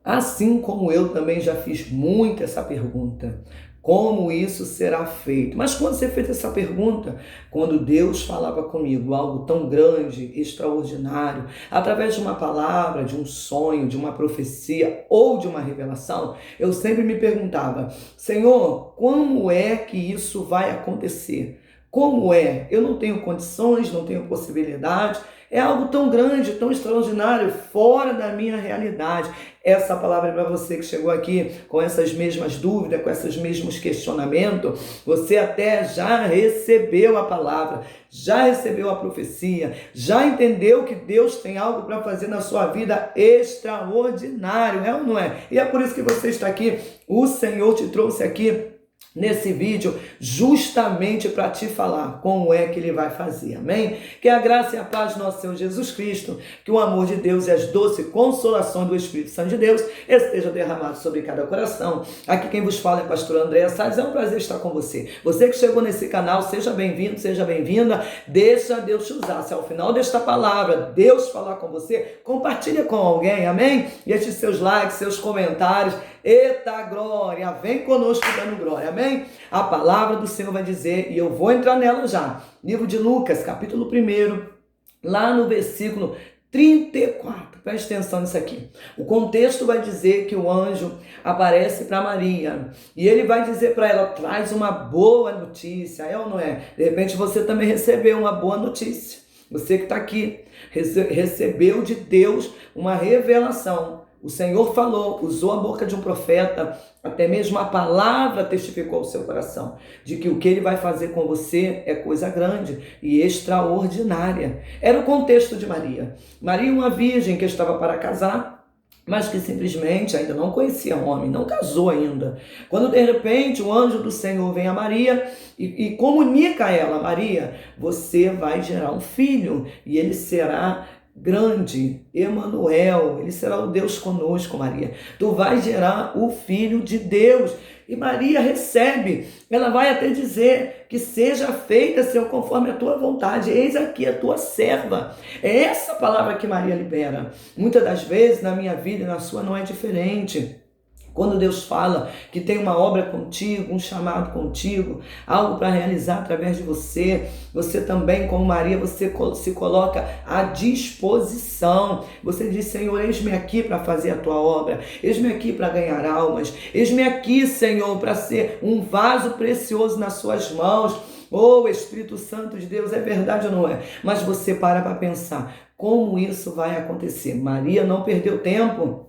Assim como eu também já fiz muito essa pergunta. Como isso será feito? Mas quando você fez essa pergunta, quando Deus falava comigo algo tão grande, extraordinário, através de uma palavra, de um sonho, de uma profecia ou de uma revelação, eu sempre me perguntava: Senhor, como é que isso vai acontecer? Como é? Eu não tenho condições, não tenho possibilidade. É algo tão grande, tão extraordinário, fora da minha realidade. Essa palavra é para você que chegou aqui com essas mesmas dúvidas, com esses mesmos questionamentos. Você até já recebeu a palavra, já recebeu a profecia, já entendeu que Deus tem algo para fazer na sua vida extraordinário, é ou não é? E é por isso que você está aqui. O Senhor te trouxe aqui nesse vídeo, justamente para te falar como é que ele vai fazer, amém? Que a graça e a paz do nosso Senhor Jesus Cristo, que o amor de Deus e as doces consolações do Espírito Santo de Deus esteja derramado sobre cada coração. Aqui quem vos fala é a pastora Andréa Salles, é um prazer estar com você. Você que chegou nesse canal, seja bem-vindo, seja bem-vinda, deixa Deus te usar. Se ao final desta palavra, Deus falar com você, compartilha com alguém, amém? E esses seus likes, seus comentários, eita glória, vem conosco dando glória, amém? A palavra do Senhor vai dizer, e eu vou entrar nela já, livro de Lucas, capítulo 1, lá no versículo 34, preste atenção nisso aqui. O contexto vai dizer que o anjo aparece para Maria, e ele vai dizer para ela, traz uma boa notícia, é ou não é? De repente você também recebeu uma boa notícia, você que está aqui, recebeu de Deus uma revelação. O Senhor falou, usou a boca de um profeta, até mesmo a palavra testificou ao seu coração, de que o que ele vai fazer com você é coisa grande e extraordinária. Era o contexto de Maria. Maria, uma virgem que estava para casar, mas que simplesmente ainda não conhecia homem, não casou ainda. Quando de repente o anjo do Senhor vem a Maria e comunica a ela, Maria, você vai gerar um filho e ele será grande, Emanuel, ele será o Deus conosco, Maria. Tu vais gerar o Filho de Deus. E Maria recebe, ela vai até dizer que seja feita, Senhor, conforme a tua vontade. Eis aqui a tua serva. É essa palavra que Maria libera. Muitas das vezes na minha vida e na sua não é diferente. Quando Deus fala que tem uma obra contigo, um chamado contigo, algo para realizar através de você, você também, como Maria, você se coloca à disposição. Você diz, Senhor, eis-me aqui para fazer a tua obra, eis-me aqui para ganhar almas, eis-me aqui, Senhor, para ser um vaso precioso nas suas mãos. Oh, Espírito Santo de Deus, é verdade ou não é? Mas você para pensar, como isso vai acontecer? Maria não perdeu tempo.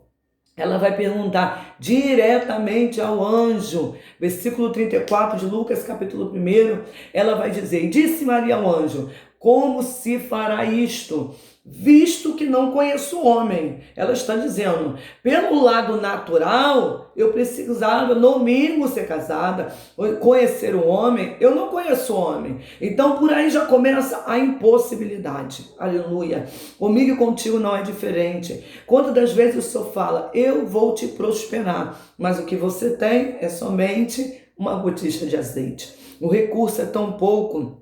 Ela vai perguntar diretamente ao anjo, versículo 34 de Lucas, capítulo 1, ela vai dizer, disse Maria ao anjo, como se fará isto, visto que não conheço o homem? Ela está dizendo, pelo lado natural, eu precisava no mínimo ser casada, conhecer o homem, eu não conheço o homem. Então por aí já começa a impossibilidade, aleluia. Comigo e contigo não é diferente. Quantas das vezes o Senhor fala, eu vou te prosperar, mas o que você tem é somente uma botija de azeite. O recurso é tão pouco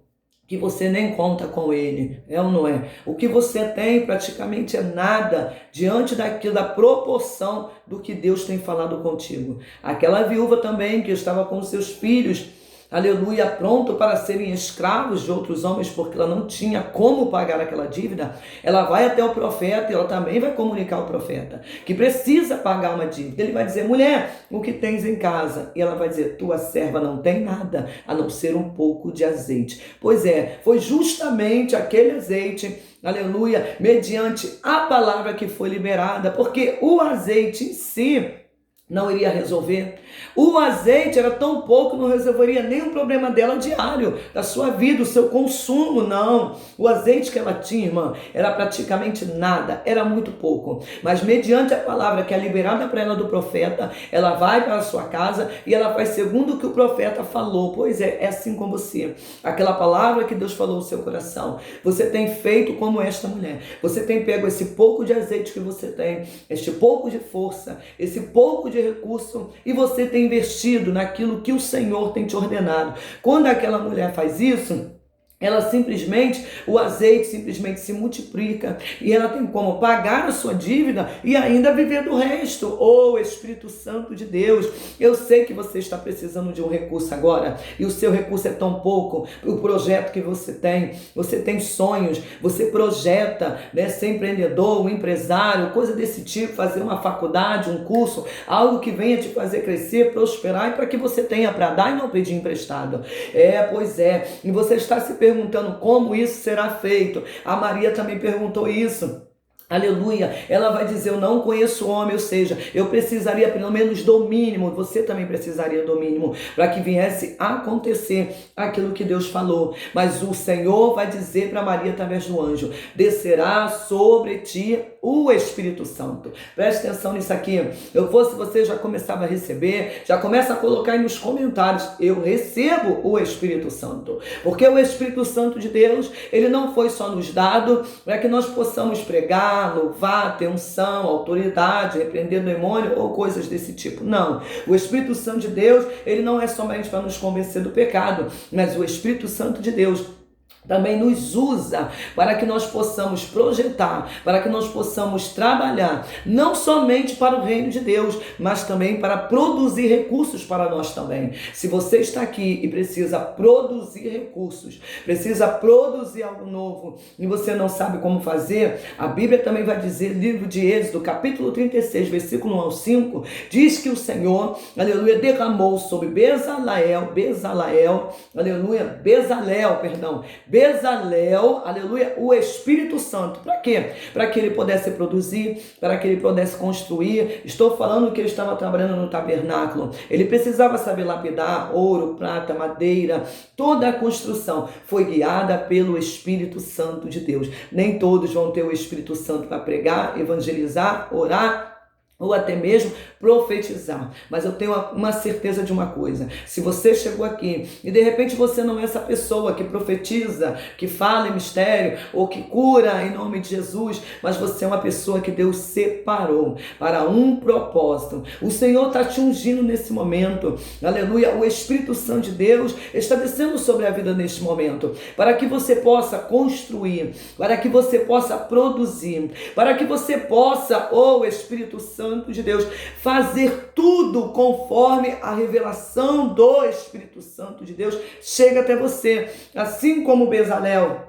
que você nem conta com ele, é ou não é? O que você tem praticamente é nada diante daquilo, da proporção do que Deus tem falado contigo. Aquela viúva também que estava com os seus filhos, aleluia, pronto para serem escravos de outros homens, porque ela não tinha como pagar aquela dívida, ela vai até o profeta e ela também vai comunicar ao profeta que precisa pagar uma dívida. Ele vai dizer, mulher, o que tens em casa? E ela vai dizer, tua serva não tem nada, a não ser um pouco de azeite. Pois é, foi justamente aquele azeite, aleluia, mediante a palavra que foi liberada, porque o azeite em si não iria resolver. O azeite era tão pouco, não resolveria nenhum problema dela diário, da sua vida, o seu consumo, não. O azeite que ela tinha, irmã, era praticamente nada, era muito pouco. Mas mediante a palavra que é liberada para ela do profeta, ela vai para a sua casa e ela faz segundo o que o profeta falou. Pois é assim com você. Aquela palavra que Deus falou no seu coração. Você tem feito como esta mulher. Você tem pego esse pouco de azeite que você tem, este pouco de força, esse pouco de recurso, e você tem investido naquilo que o Senhor tem te ordenado. Quando aquela mulher faz isso, ela simplesmente, o azeite simplesmente se multiplica e ela tem como pagar a sua dívida e ainda viver do resto. Oh, Espírito Santo de Deus, eu sei que você está precisando de um recurso agora e o seu recurso é tão pouco. O projeto que você tem sonhos, você projeta, né, ser empreendedor, um empresário, coisa desse tipo, fazer uma faculdade, um curso, algo que venha te fazer crescer, prosperar e para que você tenha para dar e não pedir emprestado. Pois é, e você está se perguntando como isso será feito. A Maria também perguntou isso. Aleluia, ela vai dizer, eu não conheço homem, ou seja, eu precisaria pelo menos do mínimo, você também precisaria do mínimo, para que viesse a acontecer aquilo que Deus falou. Mas o Senhor vai dizer para Maria através do anjo, descerá sobre ti o Espírito Santo. Preste atenção nisso aqui. Eu fosse você, já começava a receber, já começa a colocar aí nos comentários, eu recebo o Espírito Santo, porque o Espírito Santo de Deus, ele não foi só nos dado para que nós possamos pregar, louvar, ter unção, autoridade, repreender demônio ou coisas desse tipo. Não. O Espírito Santo de Deus, ele não é somente para nos convencer do pecado, mas o Espírito Santo de Deus também nos usa para que nós possamos projetar, para que nós possamos trabalhar, não somente para o reino de Deus, mas também para produzir recursos para nós também. Se você está aqui e precisa produzir recursos, precisa produzir algo novo e você não sabe como fazer, a Bíblia também vai dizer, livro de Êxodo, capítulo 36, versículo 1 ao 5, diz que o Senhor, aleluia, derramou sobre Bezalel, aleluia, o Espírito Santo. Para quê? Para que ele pudesse produzir, para que ele pudesse construir. Estou falando que ele estava trabalhando no tabernáculo. Ele precisava saber lapidar ouro, prata, madeira. Toda a construção foi guiada pelo Espírito Santo de Deus. Nem todos vão ter o Espírito Santo para pregar, evangelizar, orar, ou até mesmo profetizar. Mas eu tenho uma certeza de uma coisa. Se você chegou aqui e de repente você não é essa pessoa que profetiza, que fala em mistério ou que cura em nome de Jesus, mas você é uma pessoa que Deus separou para um propósito. O Senhor está te ungindo nesse momento. Aleluia. O Espírito Santo de Deus está descendo sobre a vida neste momento, para que você possa construir, para que você possa produzir, para que você possa, Espírito Santo de Deus, fazer tudo conforme a revelação do Espírito Santo de Deus chega até você, assim como Bezalel,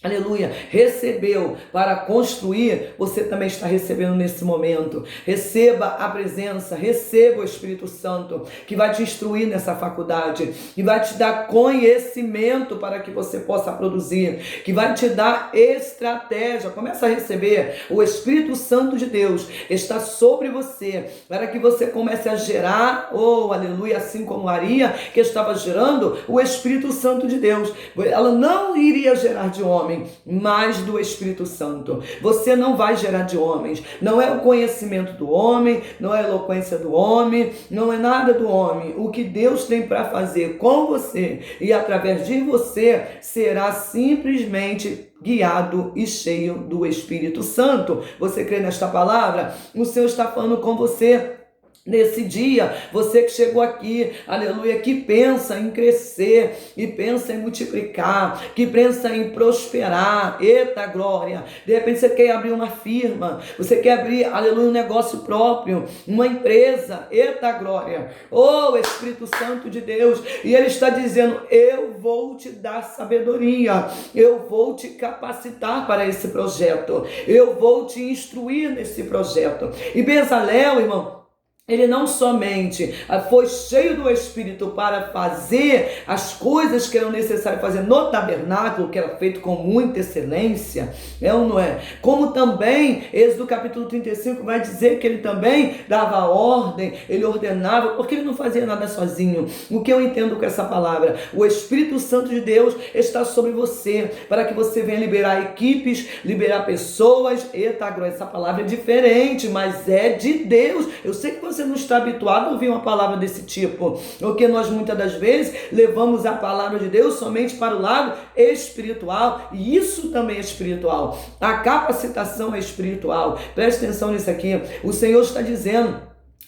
aleluia, recebeu para construir, você também está recebendo nesse momento. Receba a presença, receba o Espírito Santo, que vai te instruir nessa faculdade, que vai te dar conhecimento para que você possa produzir, que vai te dar estratégia. Começa a receber. O Espírito Santo de Deus está sobre você, para que você comece a gerar, aleluia, assim como Maria, que estava gerando o Espírito Santo de Deus. Ela não iria gerar de homem, mas do Espírito Santo. Você não vai gerar de homens. Não é o conhecimento do homem, não é a eloquência do homem, não é nada do homem. O que Deus tem para fazer com você e através de você será simplesmente guiado e cheio do Espírito Santo. Você crê nesta palavra? O Senhor está falando com você nesse dia, você que chegou aqui, aleluia, que pensa em crescer, e pensa em multiplicar, que pensa em prosperar, eita glória, de repente você quer abrir uma firma, você quer abrir, aleluia, um negócio próprio, uma empresa, eita glória, Espírito Santo de Deus, e Ele está dizendo, eu vou te dar sabedoria, eu vou te capacitar para esse projeto, eu vou te instruir nesse projeto. E Bezalel, irmão, ele não somente foi cheio do Espírito para fazer as coisas que eram necessárias fazer no tabernáculo, que era feito com muita excelência, ou não é? Como também, Êxodo capítulo 35 vai dizer que ele também dava ordem, ele ordenava, porque ele não fazia nada sozinho. O que eu entendo com essa palavra? O Espírito Santo de Deus está sobre você, para que você venha liberar equipes, liberar pessoas. Eita, essa palavra é diferente, mas é de Deus. Eu sei que você não está habituado a ouvir uma palavra desse tipo, porque nós muitas das vezes levamos a palavra de Deus somente para o lado espiritual, e isso também é espiritual, a capacitação é espiritual. Preste atenção nisso aqui, o Senhor está dizendo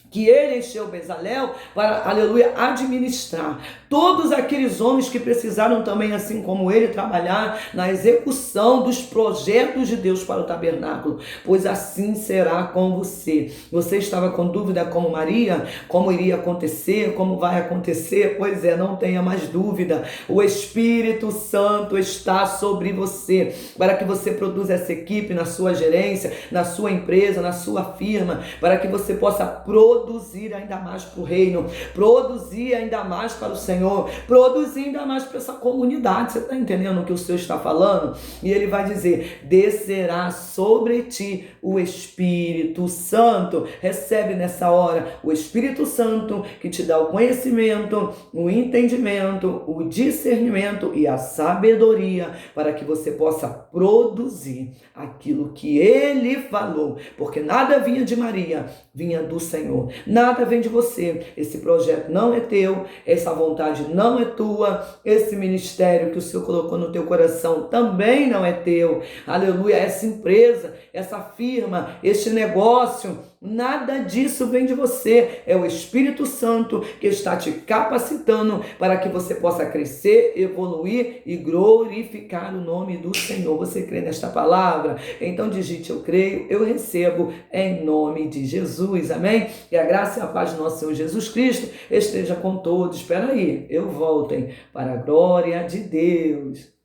que ele encheu Bezalel para, aleluia, administrar todos aqueles homens que precisaram também, assim como ele, trabalhar na execução dos projetos de Deus para o tabernáculo, pois assim será com você. Você estava com dúvida como Maria, como iria acontecer, como vai acontecer? Pois é, não tenha mais dúvida, o Espírito Santo está sobre você, para que você produza essa equipe na sua gerência, na sua empresa, na sua firma, para que você possa produzir ainda mais para o reino, produzir ainda mais para o Senhor, produzir ainda mais para essa comunidade. Você está entendendo o que o Senhor está falando? E ele vai dizer: descerá sobre ti o Espírito Santo. Recebe nessa hora o Espírito Santo, que te dá o conhecimento, o entendimento, o discernimento e a sabedoria para que você possa produzir aquilo que ele falou, porque nada vinha de Maria, vinha do Senhor. Nada vem de você. Esse projeto não é teu, essa vontade não é tua, esse ministério que o Senhor colocou no teu coração também não é teu. Aleluia. Essa empresa, essa firma, este negócio, nada disso vem de você. É o Espírito Santo que está te capacitando para que você possa crescer, evoluir e glorificar o nome do Senhor. Você crê nesta palavra? Então digite: eu creio, eu recebo, em nome de Jesus. Amém? E a graça e a paz do nosso Senhor Jesus Cristo esteja com todos. Espera aí, eu volto, hein? Para a glória de Deus.